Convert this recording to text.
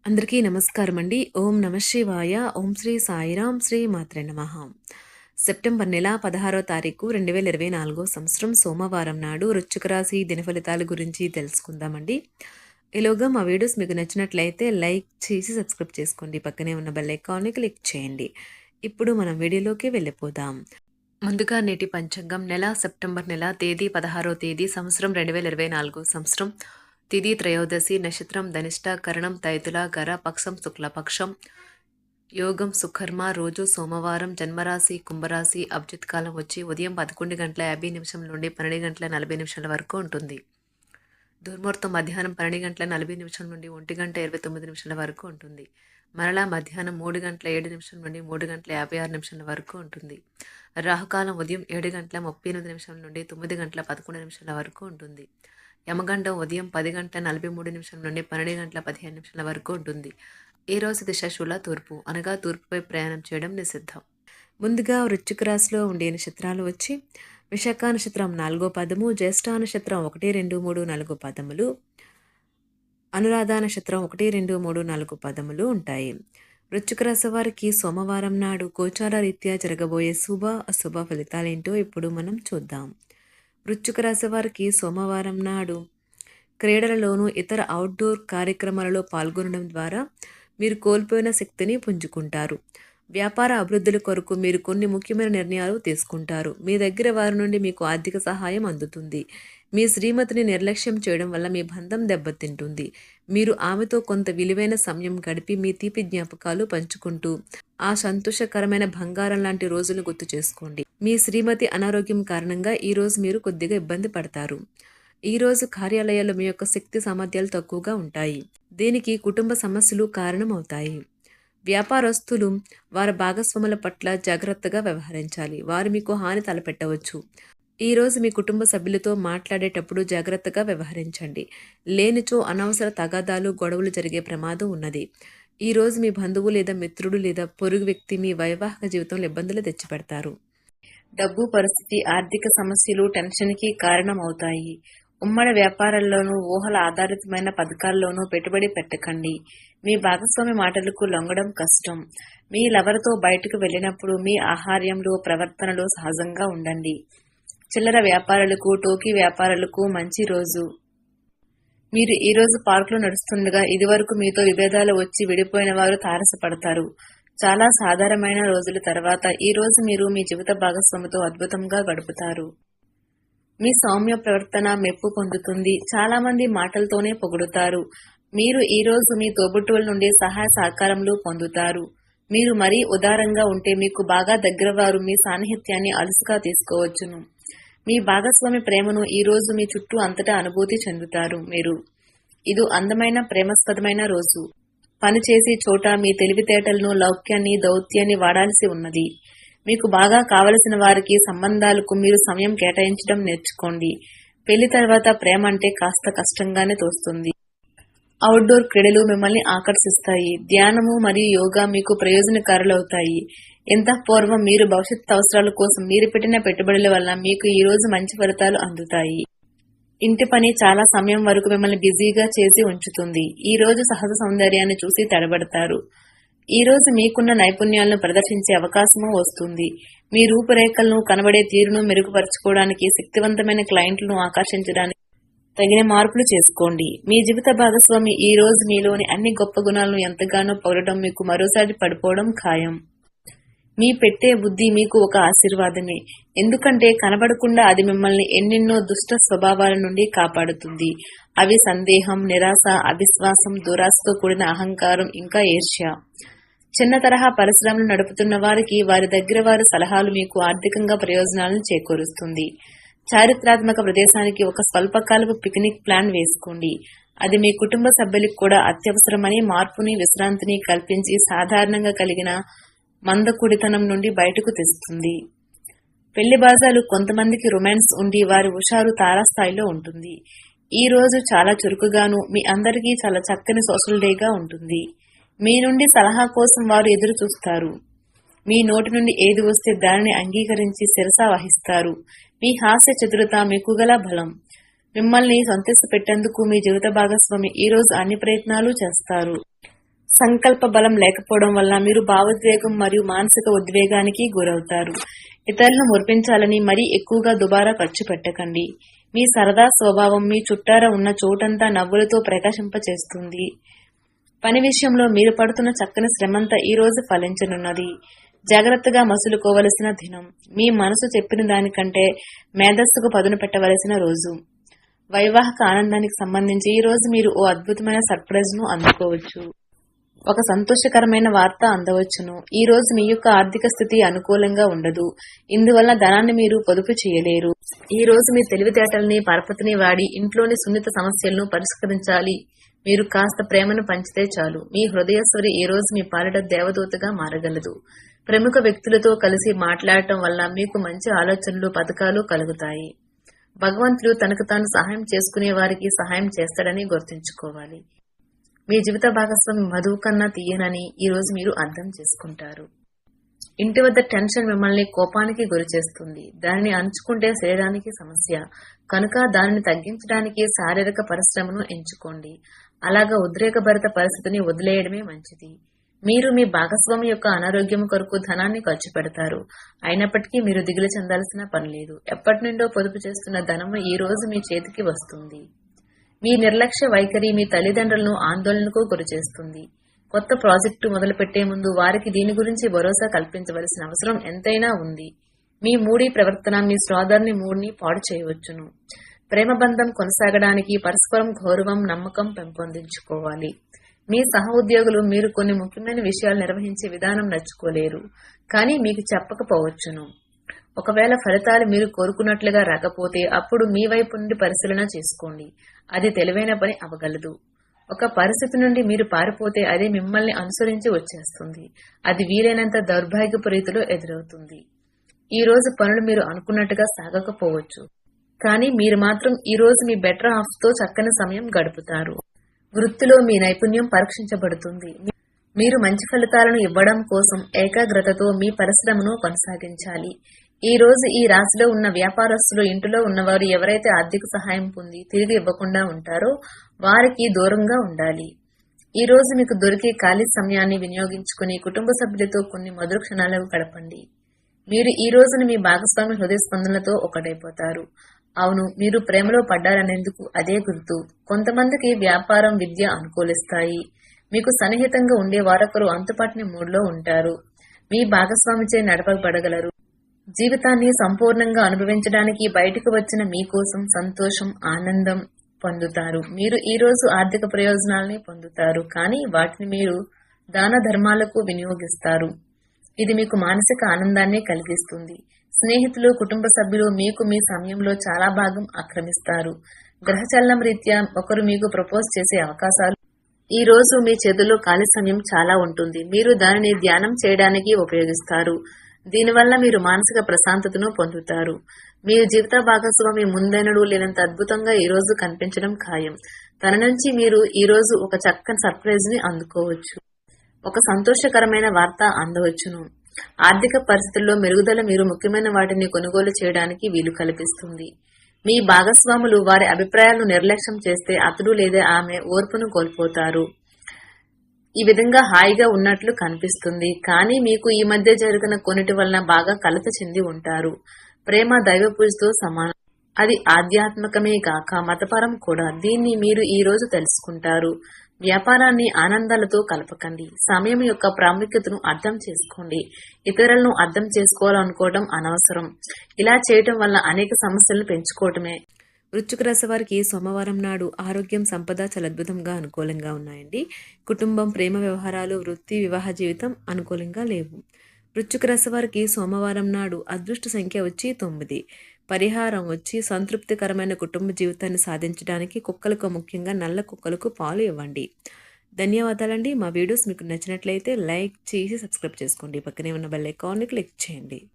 అందరికీ నమస్కారం అండి. ఓం నమః శివాయ. ఓం శ్రీ సాయిరాం శ్రీ మాత్రే నమః. సెప్టెంబర్ నెల 16వ తారీఖు 2024 సంవత్సరం సోమవారం నాడు వృశ్చిక రాశి దినఫలితాల గురించి తెలుసుకుందామండి. ఈలోగా మా వీడియోస్ మీకు నచ్చినట్లయితే లైక్ చేసి సబ్స్క్రైబ్ చేసుకోండి. పక్కనే ఉన్న బెల్ ఐకాన్ని క్లిక్ చేయండి. ఇప్పుడు మనం వీడియోలోకి వెళ్ళిపోదాం. ముందుగా నేటి పంచాంగం నెల సెప్టెంబర్ నెల తేదీ 16వ తేదీ సంవత్సరం 2024 సంవత్సరం తిథి త్రయోదశి నక్షత్రం ధనిష్ట కరణం తైతుల గర పక్షం శుక్లపక్షం యోగం సుకర్మ రోజు సోమవారం జన్మరాశి కుంభరాశి అభిజిత్ కాలం వచ్చి ఉదయం 11:50 నుండి 12:40 వరకు ఉంటుంది. దుర్ముహూర్తం మధ్యాహ్నం 12:40 నుండి 1:29 వరకు ఉంటుంది. మరలా మధ్యాహ్నం 3:07 నుండి 3:56 వరకు ఉంటుంది. రాహుకాలం ఉదయం 7:38 నుండి 9:11 వరకు ఉంటుంది. యమగండం ఉదయం 10:43 నుండి 12:15 వరకు ఉంటుంది. ఈ రోజు దిశ శూల తూర్పు అనగా తూర్పుపై ప్రయాణం చేయడం నిషిద్ధం. ముందుగా వృశ్చిక రాశిలో ఉండే నక్షత్రాలు వచ్చి విశాఖ నక్షత్రం 4వ పదము, జ్యేష్ఠ నక్షత్రం 1, 2, 3, 4 పదములు, అనురాధ నక్షత్రం 1, 2, 3, 4 పదములు ఉంటాయి. వృశ్చిక రాశి వారికి సోమవారం నాడు గోచార రీత్యా జరగబోయే శుభ అశుభ ఫలితాలేంటో ఇప్పుడు మనం చూద్దాం. వృశ్చిక రాశి వారికి సోమవారం నాడు క్రీడలలోనూ ఇతర అవుట్డోర్ కార్యక్రమాలలో పాల్గొనడం ద్వారా మీరు కోల్పోయిన శక్తిని పుంజుకుంటారు. వ్యాపార అభివృద్ధుల కొరకు మీరు కొన్ని ముఖ్యమైన నిర్ణయాలు తీసుకుంటారు. మీ దగ్గర వారి నుండి మీకు ఆర్థిక సహాయం అందుతుంది. మీ శ్రీమతిని నిర్లక్ష్యం చేయడం వల్ల మీ బంధం దెబ్బతింటుంది. మీరు ఆమెతో కొంత విలువైన సమయం గడిపి మీ తీపి జ్ఞాపకాలు పంచుకుంటూ ఆ సంతోషకరమైన బంగారం లాంటి రోజులు గుర్తు చేసుకోండి. మీ శ్రీమతి అనారోగ్యం కారణంగా ఈ రోజు మీరు కొద్దిగా ఇబ్బంది పడతారు. ఈ రోజు కార్యాలయాల్లో మీ యొక్క శక్తి సామర్థ్యాలు తక్కువగా ఉంటాయి. దీనికి కుటుంబ సమస్యలు కారణం అవుతాయి. వ్యాపారస్తులు వారి భాగస్వాముల పట్ల జాగ్రత్తగా వ్యవహరించాలి. వారు మీకు హాని తలపెట్టవచ్చు. ఈ రోజు మీ కుటుంబ సభ్యులతో మాట్లాడేటప్పుడు జాగ్రత్తగా వ్యవహరించండి. లేనిచో అనవసర తగాదాలు గొడవలు జరిగే ప్రమాదం ఉన్నది. ఈ రోజు మీ బంధువు లేదా మిత్రుడు లేదా పొరుగు వ్యక్తి మీ వైవాహిక జీవితంలో ఇబ్బందులు తెచ్చిపెడతారు. డబ్బు పరిస్థితి, ఆర్థిక సమస్యలు టెన్షన్కి కారణం అవుతాయి. ఉమ్మడి వ్యాపారాల్లోనూ ఊహల ఆధారితమైన పథకాల్లోనూ పెట్టుబడి పెట్టకండి. మీ భాగస్వామి మాటలకు లొంగడం కష్టం. మీ లవర్తో బయటకు వెళ్ళినప్పుడు మీ ఆహార్యంలో ప్రవర్తనలో సహజంగా ఉండండి. చిల్లర వ్యాపారులకు, టోకీ వ్యాపారులకు మంచి రోజు. మీరు ఈ రోజు పార్కులో నడుస్తుండగా ఇదివరకు మీతో విభేదాలు వచ్చి విడిపోయిన వారు తారసపడతారు. చాలా సాధారణమైన రోజుల తర్వాత ఈ రోజు మీరు మీ జీవిత భాగస్వామితో అద్భుతంగా గడుపుతారు. మీ సౌమ్య ప్రవర్తన మెప్పు పొందుతుంది. చాలా మంది మాటలతోనే పొగుడుతారు. మీరు ఈ రోజు మీ తోబుట్టువుల నుండి సహాయ సహకారములు పొందుతారు. మీరు మరీ ఉదారంగా ఉంటే మీకు బాగా దగ్గర వారు మీ సాన్నిహిత్యాన్ని అలుసుగా తీసుకోవచ్చును. మీ భాగస్వామి ప్రేమను ఈ రోజు మీ చుట్టూ అంతటా అనుభూతి చెందుతారు. ఇది అందమైన ప్రేమాస్పదమైన రోజు. పనిచేసే చోట మీ తెలివితేటలను, లౌక్యాన్ని, దౌత్యాన్ని వాడాల్సి ఉన్నది. మీకు బాగా కావలసిన వారికి సంబంధాలకు మీరు సమయం కేటాయించడం నేర్చుకోండి. పెళ్లి తర్వాత ప్రేమ అంటే కాస్త కష్టంగానే తోస్తుంది. అవుట్డోర్ క్రీడలు మిమ్మల్ని ఆకర్షిస్తాయి. ధ్యానము మరియు యోగా మీకు ప్రయోజనకారులవుతాయి. పూర్వం మీరు భవిష్యత్ అవసరాల కోసం మీరు పెట్టిన పెట్టుబడుల వల్ల మీకు ఈ రోజు మంచి ఫలితాలు అందుతాయి. ఇంటి పని చాలా సమయం వరకు మిమ్మల్ని బిజీగా చేసి ఉంచుతుంది. ఈ రోజు సహజ సౌందర్యాన్ని చూసి తడబడతారు. ఈ రోజు మీకున్న నైపుణ్యాలను ప్రదర్శించే అవకాశము వస్తుంది. మీ రూపురేఖలను, కనబడే తీరును మెరుగుపరచుకోవడానికి, శక్తివంతమైన క్లయింట్లను ఆకర్షించడానికి తగిన మార్పులు చేసుకోండి. మీ జీవిత భాగస్వామి ఈ రోజు మీలోని అన్ని గొప్ప గుణాలను ఎంతగానో పొగడటం మీకు మరోసారి పడిపోవడం ఖాయం. మీ పెట్టే బుద్ధి మీకు ఒక ఆశీర్వాదమే. ఎందుకంటే కనబడకుండా అది మిమ్మల్ని ఎన్నెన్నో దుష్ట స్వభావాల నుండి కాపాడుతుంది. అవి సందేహం, నిరాశ, అవిశ్వాసం, దురాశతో కూడిన అహంకారం, ఇంకా ఈర్ష్య. చిన్న తరహా పరిశ్రమలు నడుపుతున్న వారికి వారి దగ్గర వారి సలహాలు మీకు ఆర్థికంగా ప్రయోజనాలను చేకూరుస్తుంది. చారిత్రాత్మక ప్రదేశానికి ఒక స్వల్పకాలపు పిక్నిక్ ప్లాన్ వేసుకోండి. అది మీ కుటుంబ సభ్యులకు కూడా అత్యవసరమని మార్పుని, విశ్రాంతిని కల్పించి సాధారణంగా కలిగిన మందకుడితనం నుండి బయటకు తెస్తుంది. పెళ్లి బాజాలు కొంతమందికి రొమాన్స్ ఉండి వారి హుషారు తారాస్థాయిలో ఉంటుంది. ఈ రోజు చాలా చురుకుగాను, మీ అందరికీ చాలా చక్కని సోషల్ డేగా ఉంటుంది. మీ నుండి సలహా కోసం వారు ఎదురు చూస్తారు. మీ నోటి నుండి ఏది వస్తే దానిని అంగీకరించి శిరస వహిస్తారు. మీ హాస్య చతురత మీకు గల బలం. మిమ్మల్ని సంతోషపెట్టేందుకు మీ జీవిత భాగస్వామి ఈ రోజు అన్ని ప్రయత్నాలు చేస్తారు. సంకల్ప బలం లేకపోవడం వల్ల మీరు భావోద్వేగం మరియు మానసిక ఉద్వేగానికి గురవుతారు. ఇతరులను మురిపించాలని మరీ ఎక్కువగా దుబారా ఖర్చు పెట్టకండి. మీ సరదా స్వభావం మీ చుట్టారా ఉన్న చోటంతా నవ్వులతో ప్రకాశింపచేస్తుంది. పని విషయంలో మీరు పడుతున్న చక్కని శ్రమంతా ఈ రోజు ఫలించనున్నది. జాగ్రత్తగా మసులుకోవలసిన దినం. మీ మనసు చెప్పిన దానికంటే మేధస్సుకు పదును పెట్టవలసిన రోజు. వైవాహిక ఆనందానికి సంబంధించి ఈ రోజు మీరు ఓ అద్భుతమైన సర్ప్రైజ్ ను అందుకోవచ్చు. ఒక సంతోషకరమైన వార్త అందవచ్చును. ఈ రోజు మీ యొక్క ఆర్థిక స్థితి అనుకూలంగా ఉండదు. ఇందువల్ల ధనాన్ని మీరు పొదుపు చేయలేరు. ఈ రోజు మీ తెలివితేటల్ని పరపతిని వాడి ఇంట్లోని సున్నిత సమస్యలను పరిష్కరించాలి. మీరు కాస్త ప్రేమను పంచితే చాలు. మీ హృదయస్వరి ఈ రోజు మీ పాలిట దేవదూతగా మారగలదు. ప్రముఖ వ్యక్తులతో కలిసి మాట్లాడటం వల్ల మీకు మంచి ఆలోచనలు పథకాలు కలుగుతాయి. భగవంతుడు తనకు తాను సహాయం చేసుకునే వారికి సహాయం చేస్తాడని గుర్తుంచుకోవాలి. మీ జీవిత భాగస్వామి మధువు కన్నా తీయనని ఈ రోజు మీరు అర్థం చేసుకుంటారు. ఇంటి వద్ద టెన్షన్ మిమ్మల్ని కోపానికి గురి చేస్తుంది. దానిని అణుచుకుంటే శరీరానికి సమస్య కనుక దానిని తగ్గించడానికి శారీరక పరిశ్రమను ఎంచుకోండి. అలాగా ఉద్రేకభరిత పరిస్థితిని వదిలేయడమే మంచిది. మీరు మీ భాగస్వామి యొక్క అనారోగ్యం కొరకు ధనాన్ని ఖర్చు పెడతారు. అయినప్పటికీ మీరు దిగులు చెందాల్సిన పని లేదు. ఎప్పటి నుండో పొదుపు చేస్తున్న ధనము ఈ రోజు మీ చేతికి వస్తుంది. మీ నిర్లక్ష్య వైఖరి మీ తల్లిదండ్రులను ఆందోళనకు గురిచేస్తుంది. కొత్త ప్రాజెక్టు మొదలుపెట్టే ముందు వారికి దీని గురించి భరోసా కల్పించవలసిన అవసరం ఎంతైనా ఉంది. మీ మూడీ ప్రవర్తన మీ సోదరుని మూడ్ని పాడు చేయవచ్చును. ప్రేమ బంధం కొనసాగడానికి పరస్పరం గౌరవం నమ్మకం పెంపొందించుకోవాలి. మీ సహ ఉద్యోగులు మీరు కొన్ని ముఖ్యమైన విషయాలు నిర్వహించే విధానం నచ్చుకోలేరు, కానీ మీకు చెప్పకపోవచ్చును. ఒకవేళ ఫలితాలు మీరు కోరుకున్నట్లుగా రాకపోతే అప్పుడు మీ వైపు నుండి పరిశీలన చేసుకోండి. అది తెలివైన పని అవగలదు. ఒక పరిస్థితి నుండి మీరు పారిపోతే అది మిమ్మల్ని అనుసరించి వచ్చేస్తుంది. అది వీలైనంత దౌర్భాగ్యపు రీతిలో ఎదురవుతుంది. ఈ రోజు పనులు మీరు అనుకున్నట్టుగా సాగకపోవచ్చు, కానీ మీరు మాత్రం ఈ రోజు మీ బెటర్ హాఫ్ తో చక్కని సమయం గడుపుతారు. వృత్తిలో మీ నైపుణ్యం పరీక్షించబడుతుంది. మీరు మంచి ఫలితాలను ఇవ్వడం కోసం ఏకాగ్రతతో మీ పరిశ్రమను కొనసాగించాలి. ఈ రోజు ఈ రాశిలో ఉన్న వ్యాపారస్తులు ఇంటిలో ఉన్నవారు ఎవరైతే ఆర్థిక సహాయం పొంది తిరిగి ఇవ్వకుండా ఉంటారో వారికి దూరంగా ఉండాలి. ఈ రోజు మీకు దొరికే ఖాళీ సమయాన్ని వినియోగించుకుని కుటుంబ సభ్యులతో కొన్ని మధుర క్షణాలకు గడపండి. మీరు ఈ రోజున మీ భాగస్వామి హృదయ స్పందనలతో ఒకటైపోతారు. అవును, మీరు ప్రేమలో పడ్డారనేందుకు అదే గుర్తు. కొంతమందికి వ్యాపారం విద్య అనుకూలిస్తాయి. మీకు సన్నిహితంగా ఉండే వారొకరు అంతుపట్టని మూడ్లో ఉంటారు. మీ భాగస్వామిచే నడపబడగలరు. జీవితాన్ని సంపూర్ణంగా అనుభవించడానికి బయటకు వచ్చిన మీకోసం సంతోషం ఆనందం పొందుతారు. మీరు ఈ రోజు ఆర్థిక ప్రయోజనాలని పొందుతారు, కానీ వాటిని మీరు దాన ధర్మాలకు వినియోగిస్తారు. ఇది మీకు మానసిక ఆనందాన్ని కలిగిస్తుంది. స్నేహితులు కుటుంబ సభ్యులు మీకు మీ సమయంలో చాలా భాగం ఆక్రమిస్తారు. గ్రహచలనం రీత్యా ఒకరు మీకు ప్రపోజ్ చేసే అవకాశాలు. ఈ రోజు మీ చేతుల్లో ఖాళీ సమయం చాలా ఉంటుంది. మీరు దానిని ధ్యానం చేయడానికి ఉపయోగిస్తారు. దీనివల్ల మీరు మానసిక ప్రశాంతతను పొందుతారు. మీరు జీవిత భాగస్వామి ముందెన్నడూ లేనంత అద్భుతంగా ఈ రోజు కనిపించడం ఖాయం. తన నుంచి మీరు ఈ రోజు ఒక చక్కని సర్ప్రైజ్ ని అందుకోవచ్చు. ఒక సంతోషకరమైన వార్త అందవచ్చును. ఆర్థిక పరిస్థితుల్లో మెరుగుదల మీరు ముఖ్యమైన వాటిని కొనుగోలు చేయడానికి వీలు కల్పిస్తుంది. మీ భాగస్వాములు వారి అభిప్రాయాలను నిర్లక్ష్యం చేస్తే అతడు లేదా ఆమె ఓర్పును కోల్పోతారు. ఈ విధంగా హాయిగా ఉన్నట్లు కనిపిస్తుంది, కానీ మీకు ఈ మధ్య జరిగిన కొన్నిటి వలన బాగా కలత చెంది ఉంటారు. ప్రేమ దైవ పూజతో సమానం. అది ఆధ్యాత్మికమే గాక మతపరం కూడా. దీన్ని మీరు ఈ రోజు తెలుసుకుంటారు. వ్యాపారాన్ని ఆనందాలతో కలపకండి. సమయం యొక్క ప్రాముఖ్యతను అర్థం చేసుకోండి. ఇతరులను అర్థం చేసుకోవాలనుకోవడం అనవసరం. ఇలా చేయటం వల్ల అనేక సమస్యలను పెంచుకోవటమే. వృశ్చిక రాశి వారికి సోమవారం నాడు ఆరోగ్యం సంపద చాలా అద్భుతంగా అనుకూలంగా ఉన్నాయండి. కుటుంబం ప్రేమ వ్యవహారాలు వృత్తి వివాహ జీవితం అనుకూలంగా లేవు. వృశ్చిక రాశి వారికి సోమవారం నాడు అదృష్ట సంఖ్య వచ్చి 9. పరిహారం వచ్చి సంతృప్తికరమైన కుటుంబ జీవితాన్ని సాధించడానికి కుక్కలకు, ముఖ్యంగా నల్ల కుక్కలకు పాలు ఇవ్వండి. ధన్యవాదాలండి. మా వీడియోస్ మీకు నచ్చినట్లయితే లైక్ చేసి సబ్స్క్రైబ్ చేసుకోండి. పక్కనే ఉన్న బెల్ ఐకాన్ని క్లిక్ చేయండి.